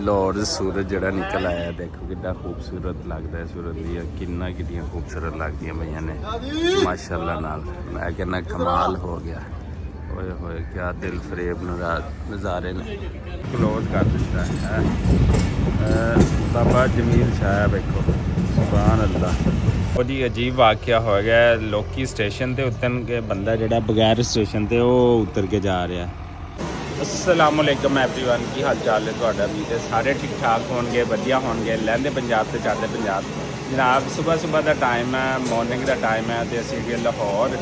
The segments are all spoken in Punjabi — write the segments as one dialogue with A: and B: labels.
A: ਲਾਹੌਰ सूरज ਜਿਹੜਾ ਨਿਕਲ ਆਇਆ ਦੇਖੋ ਕਿੰਨਾ ਖੂਬਸੂਰਤ ਲੱਗਦਾ ਹੈ। सूरज ਦੀਆਂ ਕਿੰਨੀਆਂ ਖੂਬਸੂਰਤ ਲੱਗਦੀਆਂ ਪਈਆਂ ਨੇ ਮਾਸ਼ਾਅੱਲਾ ਨਾਲ। ਮੈਂ ਕਹਿੰਦਾ ਕਮਾਲ ਹੋ ਗਿਆ। ਓਏ ਹੋਏ ਕਿਆ ਦਿਲ ਫਰੇਬ ਨਜ਼ਾਰੇ ਨੇ। ਕਲੋਜ਼ ਕਰ ਦਿੱਤਾ ਹੈ ਬਾਬਾ ਜਮੀਲ ਸ਼ਾਹ ਵੇਖੋ ਸੁਭਾਨ ਅੱਲਾ। ਉਹਦੀ ਅਜੀਬ ਵਾਕਿਆ ਹੋ ਗਿਆ। ਲੋਕੀ ਸਟੇਸ਼ਨ ਤੇ ਉਤਰਨ ਕੇ ਬੰਦਾ ਜਿਹੜਾ ਬਗੈਰ ਸਟੇਸ਼ਨ ਤੇ ਉਹ ਉਤਰ ਕੇ ਜਾ ਰਿਹਾ। अस्सलामुअलैकुम एवरीवन की हाल चाल है ਤੁਹਾਡਾ ਵੀ ਤੇ ਸਾਰੇ ठीक ठाक ਹੋਣਗੇ ਵਧੀਆ ਹੋਣਗੇ। ਲਹਿੰਦੇ ਪੰਜਾਬ ਤੇ ਚੜ੍ਹਦੇ ਪੰਜਾਬ ਜਨਾਬ ਸਵੇਰ ਦਾ ਟਾਈਮ ਹੈ ਮਾਰਨਿੰਗ ਦਾ ਟਾਈਮ ਹੈ ਤੇ ਅਸੀਂ ਗਏ ਲਾਹੌਰ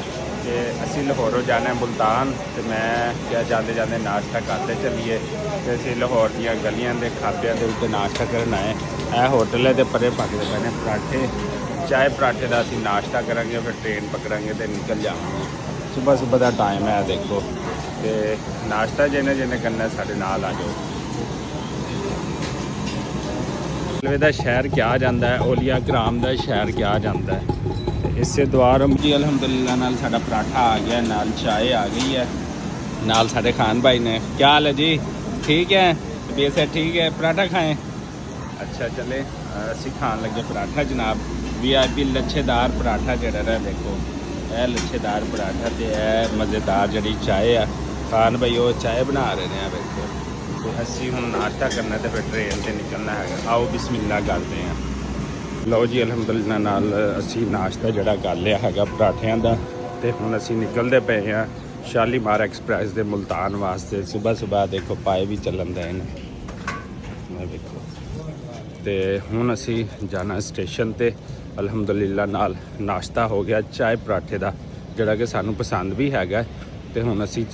A: ਤੇ ਅਸੀਂ ਲਾਹੌਰੋਂ ਜਾਣਾ ਮੁਲਤਾਨ ਤੇ ਮੈਂ ਕਿਹਾ ਜਾਂਦੇ ਜਾਂਦੇ ਨਾਸ਼ਤਾ ਕਰਦੇ ਚੱਲੀਏ ਤੇ ਅਸੀਂ ਲਾਹੌਰ ਦੀਆਂ ਗਲੀਆਂ ਦੇ ਖਾਬਿਆਂ ਦੇ ਉੱਤੇ ਨਾਸ਼ਤਾ ਕਰਨ ਆਏ। ਇਹ ਹੋਟਲ ਹੈ ਤੇ ਪਰੇ ਪੱਕਦੇ ਪਏ ਨੇ ਪਰਾਠੇ ਚਾਏ ਪਰਾਠੇ ਦਾ ਅਸੀਂ ਨਾਸ਼ਤਾ ਕਰਾਂਗੇ ਫਿਰ ਟ੍ਰੇਨ ਪਕੜਾਂਗੇ ਤੇ ਨਿਕਲ ਜਾਵਾਂਗੇ। ਸਵੇਰ ਦਾ ਟਾਈਮ ਹੈ ਦੇਖੋ ਤੇ ਨਾਸ਼ਤਾ ਜਿਹਨੇ ਕਰਨਾ ਸਾਡੇ ਨਾਲ ਆ ਜਾਓ। ਮਲਵੇ ਦਾ ਸ਼ਹਿਰ ਕਿਹਾ ਜਾਂਦਾ ਹੈ ਔਲੀਆ ਕਰਾਮ ਦਾ ਸ਼ਹਿਰ ਕਿਹਾ ਜਾਂਦਾ ਹੈ। ਇਸੇ ਦੁਆਰ ਜੀ ਅਲਹਮਦੁਲਿਲਾ ਨਾਲ ਸਾਡਾ ਪਰਾਠਾ ਆ ਗਿਆ ਨਾਲ ਚਾय ਆ ਗਈ ਹੈ ਨਾਲ ਸਾਡੇ ਖਾन भाई ने। क्या हाल है जी ठीक है तबीयत है ठीक है पराठा खाएं। अच्छा चले ਅਸੀਂ ਖਾਣ ਲੱਗੇ ਪਰਾਠਾ ਜਨਾਬ VIP ਲੱਛੇਦਾਰ ਪਰਾਠਾ ਜਿਹੜਾ ਹੈ ਦੇਖੋ ਇਹ ਲੱਛੇਦਾਰ ਪਰਾਠਾ ਤੇ ਇਹ ਮਜ਼ੇਦਾਰ ਜਿਹੜੀ ਚਾय ਆ ਖਾਨ ਭਾਈ ਉਹ ਚਾय ਬਣਾ ਰਹੇ ਨੇ ਆ ਵੇਖੋ। ਤੇ ਅਸੀਂ ਹੁਣ ਨਾਸ਼ਤਾ ਕਰਨਾ ਤੇ ਫਿਰ ਟ੍ਰੇਨ ਤੇ ਨਿਕਲਣਾ ਹੈਗਾ। ਆਓ ਬਿਸਮਿਲ੍ਲਾ ਕਰਦੇ ਹਾਂ। ਲਓ ਜੀ ਅਲਹਮਦੁਲਿਲਾ ਨਾਲ ਅਸੀਂ ਨਾਸ਼ਤਾ ਜਿਹੜਾ ਕਰ ਲਿਆ ਹੈਗਾ ਪਰਾਠਿਆਂ ਦਾ ਤੇ ਹੁਣ ਅਸੀਂ ਨਿਕਲਦੇ ਪਏ ਹਾਂ ਸ਼ਾਲੀਮਾਰ ਐਕਸਪ੍ਰੈਸ ਦੇ ਮੁਲਤਾਨ ਵਾਸਤੇ। ਸਵੇਰ ਦੇਖੋ ਪਾਏ ਵੀ ਚੱਲਣ ਦੇ ਨੇ ਮੈਂ ਵੇਖੋ ਤੇ ਹੁਣ ਅਸੀਂ ਜਾਣਾ ਸਟੇਸ਼ਨ ਤੇ। ਅਲਹਮਦੁਲਿਲਾ ਨਾਲ ਨਾਸ਼ਤਾ ਹੋ ਗਿਆ ਚਾय ਪਰਾਠੇ ਦਾ ਜਿਹੜਾ ਕਿ ਸਾਨੂੰ ਪਸੰਦ ਵੀ ਹੈਗਾ ਤੇ ਹੁਣ ਅਸੀਂ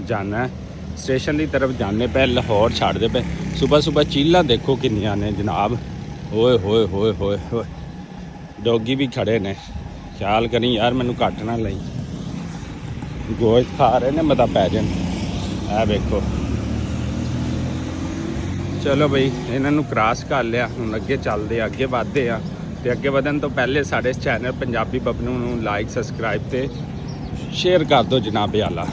A: ਜਾਣਾ ਸਟੇਸ਼ਨ ਦੀ ਤਰਫ ਜਾਣੇ ਪਏ ਲਾਹੌਰ ਛੱਡਦੇ ਪਏ। ਸਵੇਰ ਚੀਲਾਂ ਦੇਖੋ ਕਿੰਨੀਆਂ ਨੇ ਜਨਾਬ। ਓਏ ਹੋਏ ਹੋਏ ਹੋਏ ਹੋਏ ਡੋਗੀ ਵੀ ਖੜੇ ਨੇ। ਖਿਆਲ ਕਰੀ ਯਾਰ ਮੈਨੂੰ ਘੱਟ ਨਾ ਲਈ ਗੋਸ਼ਤ ਖਾ ਰਹੇ ਨੇ ਮਤਾ ਪੈ ਜਾਣ। ਇਹ ਵੇਖੋ ਚਲੋ ਬਈ ਇਹਨਾਂ ਨੂੰ ਕ੍ਰਾਸ ਕਰ ਲਿਆ ਹੁਣ ਅੱਗੇ ਚੱਲਦੇ ਅੱਗੇ ਵੱਧਦੇ ਆ ਤੇ ਅੱਗੇ ਵਧਣ ਤੋਂ ਪਹਿਲੇ ਸਾਡੇ ਚੈਨਲ ਪੰਜਾਬੀ ਬਬਨੂ ਨੂੰ ਲਾਈਕ ਸਬਸਕ੍ਰਾਈਬ ਤੇ ਸ਼ੇਅਰ ਕਰ ਦਿਓ ਜਨਾਬ ਆਲਾ।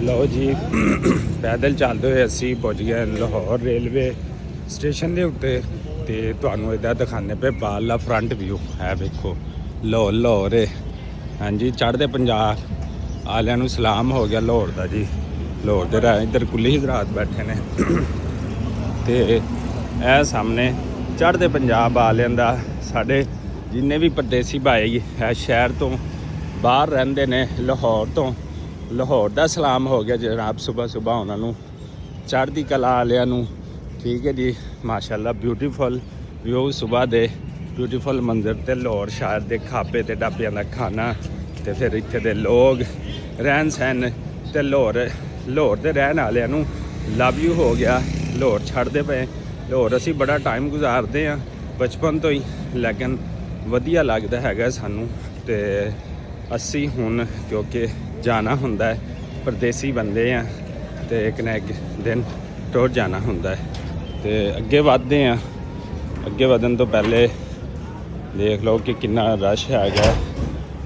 A: ਲਓ ਜੀ ਪੈਦਲ ਚੱਲਦੇ ਹੋਏ ਅਸੀਂ ਪਹੁੰਚ ਗਏ ਲਾਹੌਰ ਰੇਲਵੇ ਸਟੇਸ਼ਨ ਦੇ ਉੱਤੇ ਤੇ ਤੁਹਾਨੂੰ ਇੱਦਾਂ ਦਿਖਾਉਂਦੇ ਪਏ ਬਾਹਰਲਾ ਫਰੰਟ ਵਿਊ ਹੈ ਵੇਖੋ ਲਾਹੌਰ ਹੈ। ਹਾਂਜੀ ਚੜ੍ਹਦੇ ਪੰਜਾਬ ਵਾਲਿਆਂ ਨੂੰ ਸਲਾਮ ਹੋ ਗਿਆ ਲਾਹੌਰ ਦਾ ਜੀ। ਲਾਹੌਰ ਦੇ ਇੱਧਰ ਕੁੱਲੀ ਹਜ਼ਰਾਤ ਬੈਠੇ ਨੇ ਤੇ ਇਹ ਸਾਹਮਣੇ ਚੜ੍ਹਦੇ ਪੰਜਾਬ ਵਾਲਿਆਂ ਦਾ ਸਾਡੇ ਜਿੰਨੇ ਵੀ ਪਰਦੇਸੀ ਭਾਈ ਹੈ ਸ਼ਹਿਰ ਤੋਂ ਬਾਹਰ ਰਹਿੰਦੇ ਨੇ ਲਾਹੌਰ ਤੋਂ ਲਾਹੌਰ ਦਾ ਸਲਾਮ ਹੋ ਗਿਆ ਜਨਾਬ। ਸਵੇਰ ਉਹਨਾਂ ਨੂੰ ਚੜ੍ਹਦੀ ਕਲਾ ਵਾਲਿਆਂ ਨੂੰ ਠੀਕ ਹੈ ਜੀ ਮਾਸ਼ਾਅੱਲਾ। ਬਿਊਟੀਫੁਲ ਵਿਊ ਸਵੇਰ ਦੇ ਬਿਊਟੀਫੁਲ ਮੰਜ਼ਰ ਤੇ ਲਾਹੌਰ ਸ਼ਹਿਰ ਦੇ ਖਾਬੇ ਤੇ ਢਾਬਿਆਂ ਦਾ ਖਾਣਾ ਤੇ ਫਿਰ ਇੱਥੇ ਦੇ ਲੋਕ ਰਹਿਣ ਸਹਿਣ ਤੇ ਲਾਹੌਰ ਦੇ ਰਹਿਣ ਵਾਲਿਆਂ ਨੂੰ ਲਵ ਯੂ ਹੋ ਗਿਆ। ਲਾਹੌਰ ਛੱਡਦੇ ਪਏ ਲਾਹੌਰ ਅਸੀਂ ਬੜਾ ਟਾਈਮ ਗੁਜ਼ਾਰਦੇ ਹਾਂ ਬਚਪਨ ਤੋਂ ਹੀ ਲੇਕਿਨ ਵਧੀਆ ਲੱਗਦਾ ਹੈਗਾ ਸਾਨੂੰ ਤੇ ਅਸੀਂ ਹੁਣ ਕਿਉਂਕਿ ਜਾਣਾ ਹੁੰਦਾ ਹੈ ਪਰਦੇਸੀ ਬੰਦੇ ਆ ਤੇ ਇੱਕ ਨਾ ਇੱਕ ਦਿਨ ਟੁਰ ਜਾਣਾ ਹੁੰਦਾ ਹੈ ਤੇ ਅੱਗੇ ਵੱਧਦੇ ਆ। ਅੱਗੇ ਵਧਣ ਤੋਂ ਪਹਿਲੇ ਦੇਖ ਲਓ ਕਿ ਕਿੰਨਾ ਰਸ਼ ਹੈਗਾ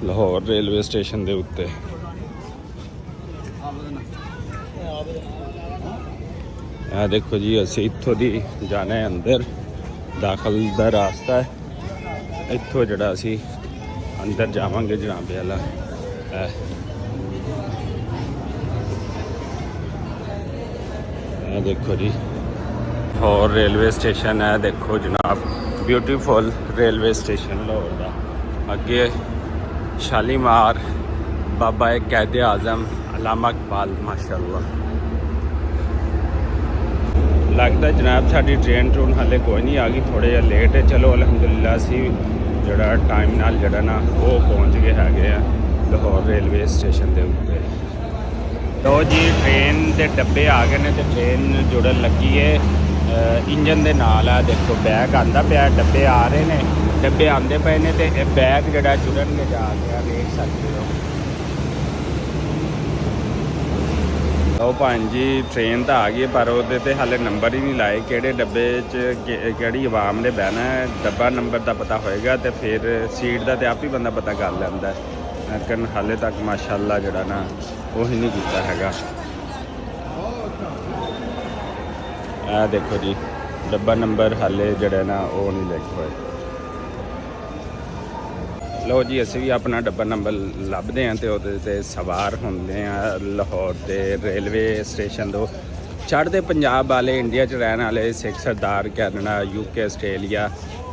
A: ਲਾਹੌਰ ਰੇਲਵੇ ਸਟੇਸ਼ਨ ਦੇ ਉੱਤੇ। ਆ ਦੇਖੋ ਜੀ ਅਸੀਂ ਇੱਥੋਂ ਦੀ ਜਾਣਾ ਹੈ ਅੰਦਰ ਦਾਖਲ ਦਾ ਰਾਸਤਾ ਹੈ। ਇੱਥੋਂ ਜਿਹੜਾ ਅਸੀਂ ਅੰਦਰ ਜਾਵਾਂਗੇ ਜਨਾਬ ਵਾਲਾ। ਇਹ ਦੇਖੋ ਜੀ ਲਾਹੌਰ ਰੇਲਵੇ ਸਟੇਸ਼ਨ ਹੈ ਦੇਖੋ ਜਨਾਬ ਬਿਊਟੀਫੁਲ ਰੇਲਵੇ ਸਟੇਸ਼ਨ ਲਾਹੌਰ ਦਾ। ਅੱਗੇ ਸ਼ਾਲੀਮਾਰ ਬਾਬਾ ਕਾਇਦੇ ਆਜ਼ਮ ਅਲਾਮਾ ਇਕਬਾਲ ਮਾਸ਼ਾਅੱਲਾ। ਲੱਗਦਾ ਜਨਾਬ ਸਾਡੀ ਟ੍ਰੇਨ ਹਾਲੇ ਕੋਈ ਨਹੀਂ ਆ ਗਈ ਥੋੜ੍ਹਾ ਜਿਹਾ ਲੇਟ ਹੈ। ਚਲੋ ਅਲਹਮਦੁਲਿਲਾ ਅਸੀਂ ਜਿਹੜਾ ਟਾਈਮ ਨਾਲ ਜਿਹੜਾ ਨਾ ਉਹ ਪਹੁੰਚ ਗਏ ਹੈਗੇ ਆ ਲਾਹੌਰ ਰੇਲਵੇ ਸਟੇਸ਼ਨ ਦੇ ਉੱਤੇ। ਲਓ ਜੀ ਟ੍ਰੇਨ ਦੇ ਡੱਬੇ ਆ ਗਏ ਨੇ ਤੇ ਟ੍ਰੇਨ ਜੁੜਨ ਲੱਗੀ ਹੈ ਇੰਜਨ ਦੇ ਨਾਲ। ਆ ਦੇਖੋ ਬੈਗ ਆਂਦਾ ਪਿਆ ਡੱਬੇ ਆ ਰਹੇ ਨੇ ਡੱਬੇ ਆਂਦੇ ਪਏ ਨੇ ਤੇ ਇਹ ਬੈਗ ਜਿਹੜਾ ਜੁੜਨਗੇ ਜਾ ਕੇ ਦੇਖ ਸਕਦੇ ਹੋ। ਲਓ ਭਾਂਜੀ ਟ੍ਰੇਨ ਤਾਂ ਆ ਗਈ ਪਰ ਉਹਦੇ ਤੇ ਹਾਲੇ ਨੰਬਰ ਹੀ ਨਹੀਂ ਲਾਏ ਕਿਹੜੇ ਡੱਬੇ 'ਚ ਕਿਹੜੀ ਆਵਾਮ ਨੇ ਬਹਿਣਾ ਹੈ। ਡੱਬਾ ਨੰਬਰ ਦਾ ਪਤਾ ਹੋਏਗਾ ਤੇ ਫਿਰ ਸੀਟ ਦਾ ਤੇ ਆਪ ਹੀ ਬੰਦਾ ਪਤਾ ਕਰ ਲੈਂਦਾ ਲੇਕਿਨ ਹਾਲੇ ਤੱਕ ਮਾਸ਼ਾਅੱਲਾ ਜਿਹੜਾ ਨਾ ਉਹ ਹੀ ਨਹੀਂ ਕੀਤਾ ਹੈਗਾ। ਇਹ ਦੇਖੋ ਜੀ ਡੱਬਾ ਨੰਬਰ ਹਾਲੇ ਜਿਹੜਾ ਨਾ ਉਹ ਨਹੀਂ ਲਿਖ ਹੋਏ। ਲਓ ਜੀ ਅਸੀਂ ਵੀ ਆਪਣਾ ਡੱਬਾ ਨੰਬਰ ਲੱਭਦੇ ਹਾਂ ਤੇ ਉਹਦੇ ਤੇ ਸਵਾਰ ਹੁੰਦੇ ਹਾਂ ਲਾਹੌਰ ਦੇ ਰੇਲਵੇ ਸਟੇਸ਼ਨ ਤੋਂ। ਚੜ੍ਹਦੇ ਪੰਜਾਬ ਵਾਲੇ, ਇੰਡੀਆ 'ਚ ਰਹਿਣ ਵਾਲੇ ਸਿੱਖ ਸਰਦਾਰ, ਕੈਨੇਡਾ, UK, ਆਸਟ੍ਰੇਲੀਆ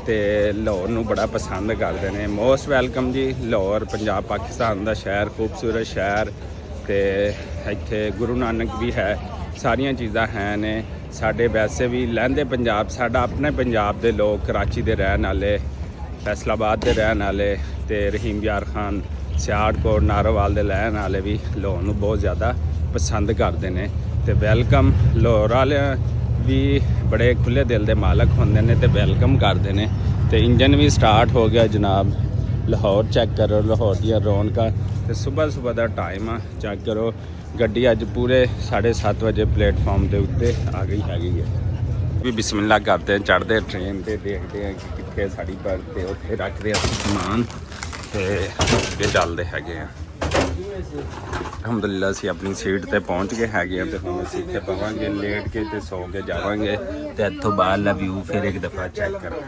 A: ਤੇ ਲਾਹੌਰ ਨੂੰ ਬੜਾ ਪਸੰਦ ਕਰਦੇ ਨੇ। ਮੋਸਟ ਵੈਲਕਮ ਜੀ। ਲਾਹੌਰ ਪੰਜਾਬ ਪਾਕਿਸਤਾਨ ਦਾ ਸ਼ਹਿਰ, ਖੂਬਸੂਰਤ ਸ਼ਹਿਰ, ਤੇ ਇੱਥੇ ਗੁਰੂ ਨਾਨਕ ਵੀ ਹੈ, ਸਾਰੀਆਂ ਚੀਜ਼ਾਂ ਹੈ ਨੇ। ਸਾਡੇ ਵੈਸੇ ਵੀ ਲਹਿੰਦੇ ਪੰਜਾਬ, ਸਾਡਾ ਆਪਣੇ ਪੰਜਾਬ ਦੇ ਲੋਕ, ਕਰਾਚੀ ਦੇ ਰਹਿਣ ਵਾਲੇ, ਫੈਸਲਾਬਾਦ ਦੇ ਰਹਿਣ ਵਾਲੇ ਤੇ ਰਹੀਮ ਯਾਰ ਖਾਨ, ਸਿਆੜਕੋਟ, ਨਾਰੋਵਾਲ ਦੇ ਰਹਿਣ ਵਾਲੇ ਵੀ ਲਾਹੌਰ ਨੂੰ ਬਹੁਤ ਜ਼ਿਆਦਾ ਪਸੰਦ ਕਰਦੇ ਨੇ। ਤੇ ਵੈਲਕਮ ਲਾਹੌਰ ਵਾਲੇ ਵੀ ਬੜੇ ਖੁੱਲੇ ਦਿਲ ਦੇ ਮਾਲਕ ਹੁੰਦੇ ਨੇ ਤੇ ਵੈਲਕਮ ਕਰਦੇ ਨੇ। ਤੇ ਇੰਜਨ ਵੀ ਸਟਾਰਟ ਹੋ ਗਿਆ ਜਨਾਬ। ਲਾਹੌਰ ਚੈੱਕ ਕਰੋ, ਲਾਹੌਰ ਦੀਆਂ ਰੌਣਕਾਂ। ਤੇ ਸਵੇਰ ਦਾ ਟਾਈਮ ਆ, ਚੈੱਕ ਕਰੋ ਗੱਡੀ ਅੱਜ ਪੂਰੇ 7:30 ਵਜੇ ਪਲੇਟਫਾਰਮ ਦੇ ਉੱਤੇ ਆ ਗਈ ਹੈਗੀ ਹੈ। ਵੀ ਬਿਸਮਿਲ੍ਲਾ ਕਰਦੇ ਹਾਂ, ਚੜ੍ਹਦੇ ਟ੍ਰੇਨ ਤੇ, ਦੇਖਦੇ ਹਾਂ ਕਿ ਕਿੱਥੇ ਸਾਡੀ ਬਰਥ, ਤੇ ਉੱਥੇ ਰੱਖਦੇ ਹਾਂ ਸਮਾਨ ਤੇ ਅੱਗੇ ਚੱਲਦੇ ਹੈਗੇ ਆ। ਅਲਹਮਦੁਲਿਲਾ ਅਸੀਂ ਆਪਣੀ ਸੀਟ ਤੇ ਪਹੁੰਚ ਗਏ ਹੈਗੇ ਆ ਤੇ ਹੁਣ ਅਸੀਂ ਇੱਥੇ ਪਵਾਂਗੇ, ਲੇਟ ਕੇ ਤੇ ਸੌ ਕੇ ਜਾਵਾਂਗੇ। ਤੇ ਇੱਥੋਂ ਬਾਹਰ ਦਾ ਵਿਊ ਫਿਰ ਇੱਕ ਦਫਾ ਚੈੱਕ ਕਰੋ।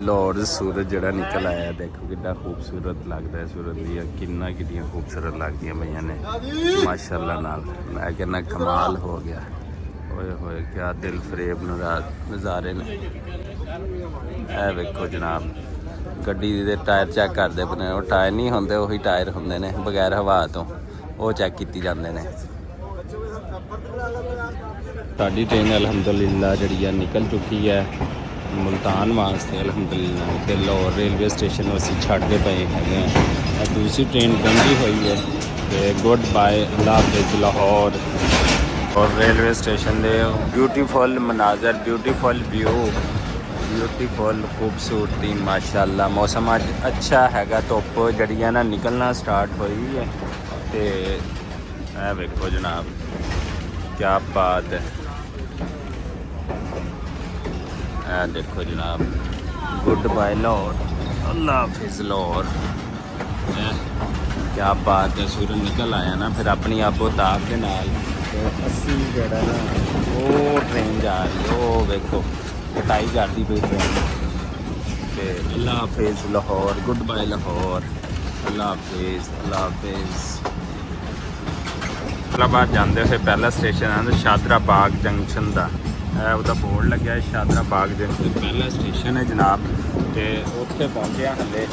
A: ਲਾਹੌਰ ਸੂਰਜ ਜਿਹੜਾ ਨਿਕਲ ਆਇਆ, ਦੇਖੋ ਕਿੰਨਾ ਖੂਬਸੂਰਤ ਲੱਗਦਾ ਹੈ। ਸੂਰਜ ਦੀਆਂ ਕਿੰਨੀਆਂ ਖੂਬਸੂਰਤ ਲੱਗਦੀਆਂ ਪਈਆਂ ਨੇ ਮਾਸ਼ਾਅੱਲਾ ਨਾਲ। ਮੈਂ ਕਹਿੰਦਾ ਕਮਾਲ ਹੋ ਗਿਆ। ਹੋਏ ਹੋਏ ਕਿਆ ਦਿਲ ਫਰੇਬ ਨਜ਼ਾਰੇ ਨੇ। ਇਹ ਵੇਖੋ ਜਨਾਬ ਗੱਡੀ ਦੇ ਟਾਇਰ ਚੈੱਕ ਕਰਦੇ ਪਏ ਨੇ। ਉਹ ਟਾਇਰ ਨਹੀਂ ਹੁੰਦੇ, ਉਹੀ ਟਾਇਰ ਹੁੰਦੇ ਨੇ ਬਗੈਰ ਹਵਾ ਤੋਂ, ਉਹ ਚੈੱਕ ਕੀਤੀ ਜਾਂਦੇ ਨੇ। ਸਾਡੀ ਟ੍ਰੇਨ ਅਲਹਮਦੁਲਿਲਾ ਜਿਹੜੀ ਆ ਨਿਕਲ ਚੁੱਕੀ ਹੈ ਮੁਲਤਾਨ ਵਾਸਤੇ ਅਲਹਮਦੁਲਿਲਾ। ਤੇ ਲਾਹੌਰ ਰੇਲਵੇ ਸਟੇਸ਼ਨ ਨੂੰ ਅਸੀਂ ਛੱਡਦੇ ਪਏ ਹੈਗੇ ਹਾਂ। ਦੂਸਰੀ ਟ੍ਰੇਨ ਪਹੁੰਚੀ ਹੋਈ ਹੈ ਤੇ ਗੁੱਡ ਬਾਏ, ਅੱਲਾ ਹਾਫਿਜ਼ ਲਾਹੌਰ। ਔਰ ਰੇਲਵੇ ਸਟੇਸ਼ਨ ਦੇ ਬਿਊਟੀਫੁਲ ਮਨਾਜ਼ਰ, ਬਿਊਟੀਫੁਲ ਵਿਊ, ਬਿਊਟੀਫੁਲ ਖੂਬਸੂਰਤੀ ਮਾਸ਼ਾਅੱਲਾ। ਮੌਸਮ ਅੱਜ ਅੱਛਾ ਹੈਗਾ, ਧੁੱਪ ਜਿਹੜੀ ਹੈ ਨਾ ਨਿਕਲਣਾ ਸਟਾਰਟ ਹੋਈ ਹੈ। ਤੇ ਇਹ ਵੇਖੋ ਜਨਾਬ ਕਿਆ ਬਾਤ ਹੈ। ਇਹ ਦੇਖੋ ਜਨਾਬ ਗੁੱਡ ਬਾਏ ਲਾਹੌਰ, ਅੱਲਾ ਹਾਫਿਜ਼ ਲਾਹੌਰ। ਕਿਆ ਬਾਤ ਹੈ। ਸੂਰਜ ਨਿਕਲ ਆਇਆ ਨਾ ਫਿਰ ਆਪਣੀ ਆਪੋ ਤਾਬ ਦੇ ਨਾਲ। ਤੇ ਅਸੀਂ ਜਿਹੜਾ ਨਾ ਉਹ ਟ੍ਰੇਨ ਜਾ ਰਹੀ, ਉਹ ਵੇਖੋ ਕਟਾਈ ਕਰਦੀ ਪਈ ਟ੍ਰੇਨ। ਤੇ ਅੱਲਾ ਹਾਫਿਜ਼ ਲਾਹੌਰ, ਗੁੱਡ ਬਾਏ ਲਾਹੌਰ, ਅੱਲਾ ਹਾਫਿਜ਼, ਅੱਲਾ ਹਾਫਿਜ਼। ਇਸਲਾਮਾਬਾਦ ਜਾਂਦੇ ਹੋਏ ਪਹਿਲਾ ਸਟੇਸ਼ਨ ਹੈ ਸ਼ਾਦਰਾ ਬਾਗ ਜੰਕਸ਼ਨ ਦਾ। ਉਹਦਾ ਬੋਰਡ ਲੱਗਿਆ ਹੈ ਸ਼ਾਦਰਾ ਬਾਗ ਜੰਕਸ਼ਨ ਪਹਿਲਾ ਸਟੇਸ਼ਨ ਹੈ ਜਨਾਬ। ਤੇ ਉੱਥੇ ਪਹੁੰਚਿਆ ਹਲੇ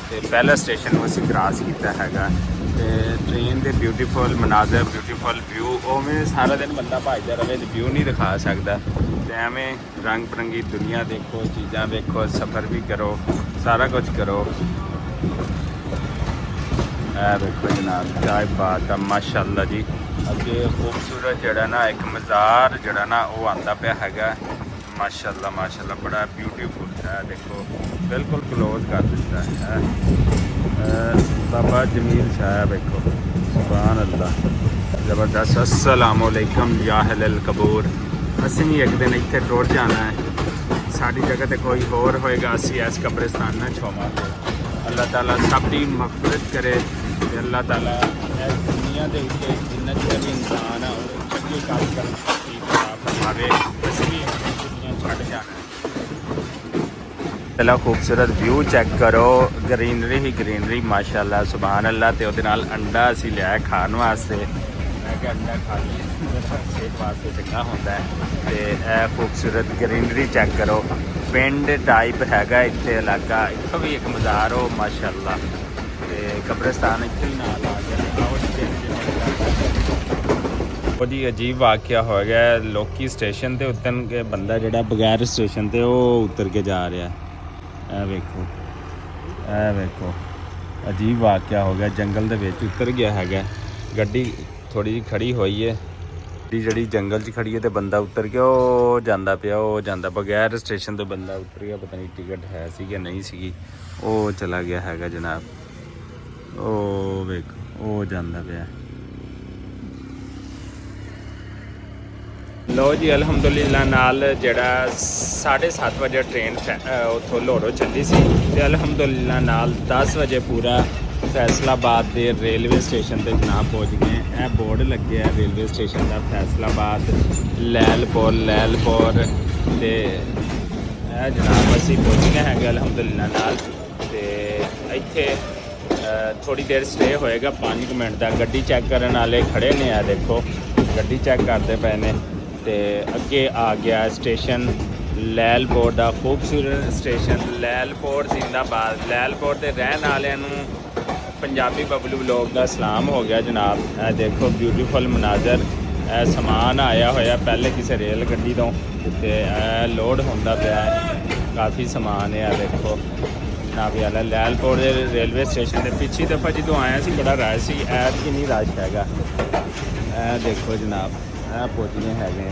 A: ਤੇ ਪਹਿਲਾ ਸਟੇਸ਼ਨ ਨੂੰ ਅਸੀਂ ਕ੍ਰਾਸ ਕੀਤਾ ਹੈਗਾ। ਤੇ ਟ੍ਰੇਨ ਦੇ ਬਿਊਟੀਫੁਲ ਮਨਾਜ਼ਰ, ਬਿਊਟੀਫੁਲ ਵਿਊ, ਉਵੇਂ ਸਾਰਾ ਦਿਨ ਬੰਦਾ ਭੱਜਦਾ ਰਹੇ ਤੇ ਵਿਊ ਨਹੀਂ ਦਿਖਾ ਸਕਦਾ। ਤੇ ਐਵੇਂ ਰੰਗ ਬਰੰਗੀ ਦੁਨੀਆ ਦੇਖੋ, ਚੀਜ਼ਾਂ ਵੇਖੋ, ਸਫ਼ਰ ਵੀ ਕਰੋ, ਸਾਰਾ ਕੁਝ ਕਰੋ। ਇਹ ਵੇਖੋ ਜਨਾਬ ਕਿਆ ਬਾਤ ਆ ਮਾਸ਼ਾਅੱਲਾ ਜੀ। ਅੱਗੇ ਖੂਬਸੂਰਤ ਜਿਹੜਾ ਨਾ ਇੱਕ ਮਜ਼ਾਰ ਜਿਹੜਾ ਨਾ ਉਹ ਆਂਦਾ ਪਿਆ ਹੈਗਾ ਮਾਸ਼ਾਅੱਲਾ, ਮਾਸ਼ਾਅੱਲਾ ਬੜਾ ਬਿਊਟੀਫੁਲ ਹੈ। ਦੇਖੋ ਬਿਲਕੁਲ ਕਲੋਜ਼ ਕਰ ਦਿੱਤਾ ਹੈ ਬਾਬਾ ਜਮੀਲ ਸ਼ਾਹ। ਵੇਖੋ ਸੁਭਾਨ ਅੱਲਾ, ਜ਼ਬਰਦਸਤ। अस्सलामु अलैकुम या अहलल कबूर। ਅਸੀਂ ਵੀ ਇੱਕ ਦਿਨ ਇੱਥੇ ਟੁਰ ਜਾਣਾ ਹੈ। ਸਾਡੀ ਜਗ੍ਹਾ ਤੇ ਕੋਈ ਹੋਰ ਹੋਏਗਾ, ਅਸੀਂ ਇਸ ਕਬਰਿਸਤਾਨ ਨਾਲ ਛੋਵਾਂਗੇ। ਅੱਲਾਹ ਤਾਲਾ ਸਭ ਦੀ ਮਗਫਿਰਤ ਕਰੇ ਤੇ ਅੱਲਾਹ ਤਾਲਾ ਇਸ ਦੁਨੀਆ ਦੇ ਉੱਤੇ ਜਿੰਨਾ ਚਿਰ ਵੀ ਇਨਸਾਨ ਆ ਉਹ ਚੰਗੇ ਕੰਮ ਕਰਨ ਦੀ ਦੁਆ ਫਰਮਾਵੇ। ਅਸੀਂ ਵੀ ਦੁਨੀਆ ਛੱਡ ਜਾਣਾ। ਪਹਿਲਾਂ ਖੂਬਸੂਰਤ ਵਿਊ ਚੈੱਕ ਕਰੋ, ਗਰੀਨਰੀ ਹੀ ਗਰੀਨਰੀ ਮਾਸ਼ਾਅੱਲਾ, ਸੁਭਾਨ ਅੱਲਾ। ਤੇ ਉਹਦੇ ਨਾਲ ਅੰਡਾ ਅਸੀਂ ਲਿਆ ਖਾਣ ਵਾਸਤੇ। ਮੈਂ ਕਿਹਾ ਅੰਡਾ ਖਾ ਲਈਏ, ਸਿਹਤ ਵਾਸਤੇ ਚੰਗਾ ਹੁੰਦਾ ਹੈ। ਤੇ ਇਹ ਖੂਬਸੂਰਤ ਗਰੀਨਰੀ ਚੈੱਕ ਕਰੋ। ਪਿੰਡ ਟਾਈਪ ਹੈਗਾ ਇੱਥੇ ਇਲਾਕਾ। ਇੱਥੋਂ ਵੀ ਇੱਕ ਮਜ਼ਾਰ ਹੋ ਮਾਸ਼ਾਅੱਲਾ। ਤੇ ਕਬਰਿਸਤਾਨ ਇੱਥੇ ਹੀ ਨਾਲ ਆ ਗਿਆ। ਉਹ ਜੀ ਅਜੀਬ ਵਾਕਿਆ ਹੋ ਗਿਆ। ਲੋਕੀ ਸਟੇਸ਼ਨ ਤੇ ਉਤਰਨ ਕੇ, ਬੰਦਾ ਜਿਹੜਾ ਬਗੈਰ ਸਟੇਸ਼ਨ ਤੇ ਉਹ ਉਤਰ ਕੇ ਜਾ ਰਿਹਾ। ਇਹ ਵੇਖੋ, ਇਹ ਵੇਖੋ ਅਜੀਬ ਵਾਕਿਆ ਹੋ ਗਿਆ। ਜੰਗਲ ਦੇ ਵਿੱਚ ਉਤਰ ਗਿਆ ਹੈਗਾ। ਗੱਡੀ ਥੋੜੀ ਜਿਹੀ ਖੜੀ ਹੋਈ ਹੈ, ਜਿਹੜੀ ਜੰਗਲ 'ਚ ਖੜੀ ਹੈ ਤੇ ਬੰਦਾ ਉਤਰ ਕੇ ਉਹ ਜਾਂਦਾ ਪਿਆ। ਉਹ ਜਾਂਦਾ ਬਗੈਰ ਸਟੇਸ਼ਨ ਤੋਂ ਬੰਦਾ ਉਤਰ ਗਿਆ। ਪਤਾ ਨਹੀਂ ਟਿਕਟ ਹੈ ਸੀ ਕਿ ਨਹੀਂ ਸੀਗੀ। ਉਹ ਚਲਾ ਗਿਆ ਹੈਗਾ ਜਨਾਬ। ਉਹ ਵੇਖੋ ਉਹ ਜਾਂਦਾ ਪਿਆ। ਲੋ ਜੀ ਅਲਹਮਦੁਲਿਲਾ ਨਾਲ ਜਿਹੜਾ 7:30 ਵਜੇ ਟ੍ਰੇਨ ਉੱਥੋਂ ਲਾਹੌਰੋਂ ਚੱਲੀ ਸੀ ਤੇ ਅਲਹਮਦੁਲਿਲਾ ਨਾਲ 10 ਵਜੇ ਪੂਰਾ ਫੈਸਲਾਬਾਦ ਦੇ ਰੇਲਵੇ ਸਟੇਸ਼ਨ ਤੇ ਜਨਾਬ ਪਹੁੰਚ ਗਏ। ਇਹ ਬੋਰਡ ਲੱਗਿਆ ਰੇਲਵੇ ਸਟੇਸ਼ਨ ਦਾ, ਫੈਸਲਾਬਾਦ ਲੈਲਪੁਰ ਤੇ ਇਹ ਜਨਾਬ ਅਸੀਂ ਪਹੁੰਚ ਗਏ ਹੈਗੇ ਅਲਹਮਦੁਲਿਲਾ ਨਾਲ। ਤੇ ਇੱਥੇ ਥੋੜੀ ਦੇਰ ਸਟੇ ਹੋਏਗਾ 5 ਮਿੰਟ ਦਾ। ਗੱਡੀ ਚੈੱਕ ਕਰਨ ਵਾਲੇ ਖੜੇ ਨੇ, ਆ ਦੇਖੋ ਗੱਡੀ ਚੈੱਕ ਕਰਦੇ ਪਏ ਨੇ। ਤੇ ਅੱਗੇ ਆ ਗਿਆ ਸਟੇਸ਼ਨ ਲੈਲਪੁਰ ਦਾ, ਖੂਬਸੂਰਤ ਸਟੇਸ਼ਨ ਲੈਲਪੁਰ ਜ਼ਿੰਦਾਬਾਦ। ਲੈਲਪੁਰ ਦੇ ਰਹਿਣ ਵਾਲਿਆਂ ਨੂੰ ਪੰਜਾਬੀ ਬਬਲੂ ਵਲੋਗ ਦਾ ਸਲਾਮ ਹੋ ਗਿਆ ਜਨਾਬ। ਇਹ ਦੇਖੋ ਬਿਊਟੀਫੁਲ ਮਨਾਜ਼ਰ। ਇਹ ਸਮਾਨ ਆਇਆ ਹੋਇਆ ਪਹਿਲੇ ਕਿਸੇ ਰੇਲ ਗੱਡੀ ਤੋਂ ਤੇ ਇਹ ਲੋਡ ਹੁੰਦਾ ਪਿਆ ਹੈ, ਕਾਫੀ ਸਮਾਨ ਹੈ। ਇਹ ਦੇਖੋ ਜਨਾਬ ਵਾਲਾ ਲੈਲਪੁਰ ਦੇ ਰੇਲਵੇ ਸਟੇਸ਼ਨ ਦੇ ਪਿਛਲੀ ਦਫਾ ਜਦੋਂ ਆਇਆ ਸੀ ਬੜਾ ਰਸ਼ ਸੀ, ਐਤਕੀ ਨਹੀਂ ਰਸ਼ ਹੈਗਾ। ਇਹ ਦੇਖੋ ਜਨਾਬ ਇਹ ਪਹੁੰਚੇ ਹੈਗੇ ਆ।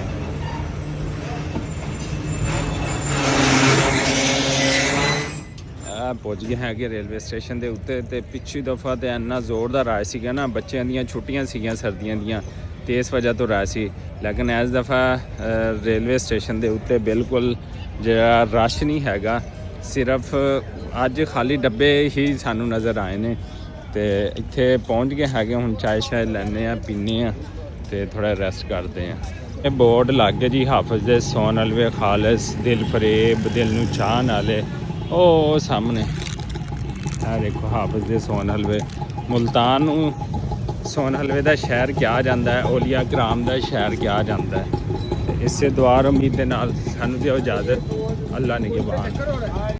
A: ਪਹੁੰਚ ਗਏ ਹੈਗੇ ਰੇਲਵੇ ਸਟੇਸ਼ਨ ਦੇ ਉੱਤੇ। ਤੇ ਪਿਛਲੀ ਦਫਾ ਤੇ ਇੰਨਾ ਜ਼ੋਰਦਾਰ ਰਸ਼ ਸੀਗਾ ਨਾ, ਬੱਚਿਆਂ ਦੀਆਂ ਛੁੱਟੀਆਂ ਸੀਗੀਆਂ ਸਰਦੀਆਂ ਦੀਆਂ ਤੇ ਇਸ ਵਜ੍ਹਾ ਤੋਂ ਰਸ਼ ਸੀ। ਲੇਕਿਨ ਇਸ ਦਫਾ ਰੇਲਵੇ ਸਟੇਸ਼ਨ ਦੇ ਉੱਤੇ ਬਿਲਕੁਲ ਜਿਹੜਾ ਰਸ਼ ਨਹੀਂ ਹੈਗਾ, ਸਿਰਫ ਅੱਜ ਖਾਲੀ ਡੱਬੇ ਹੀ ਸਾਨੂੰ ਨਜ਼ਰ ਆਏ ਨੇ। ਤੇ ਇੱਥੇ ਪਹੁੰਚ ਗਏ ਹੈਗੇ, ਹੁਣ ਚਾय ਸ਼ਾਇਦ ਲੈਂਦੇ ਆ, ਪੀਂਦੇ ਆ ਤੇ ਥੋੜਾ ਰੈਸਟ ਕਰਦੇ ਆ। ਇਹ ਬੋਰਡ ਲੱਗ ਗਿਆ ਜੀ, ਹਾਫਿਜ਼ ਦੇ ਸੋਨ ਹਲਵੇ ਖਾਲਸ, ਦਿਲ ਫਰੇਬ, ਦਿਲ ਨੂੰ ਚਾਹਣ ਵਾਲੇ। ਉਹ ਸਾਹਮਣੇ ਆ ਦੇਖੋ ਹਾਫਿਜ਼ ਦੇ ਸੋਨ ਹਲਵੇ। ਮੁਲਤਾਨ ਨੂੰ ਸੋਨ ਹਲਵੇ ਦਾ ਸ਼ਹਿਰ ਕਿਹਾ ਜਾਂਦਾ ਹੈ, ਔਲੀਆ ਕਰਾਮ ਦਾ ਸ਼ਹਿਰ ਕਿਹਾ ਜਾਂਦਾ ਹੈ। ਇਸੇ ਦੁਆ ਉਮੀਦ ਦੇ ਨਾਲ ਸਾਨੂੰ ਦਿਓ ਇਜਾਜ਼ਤ। ਅੱਲਾ ਨਿਗਹਿਬਾਨ।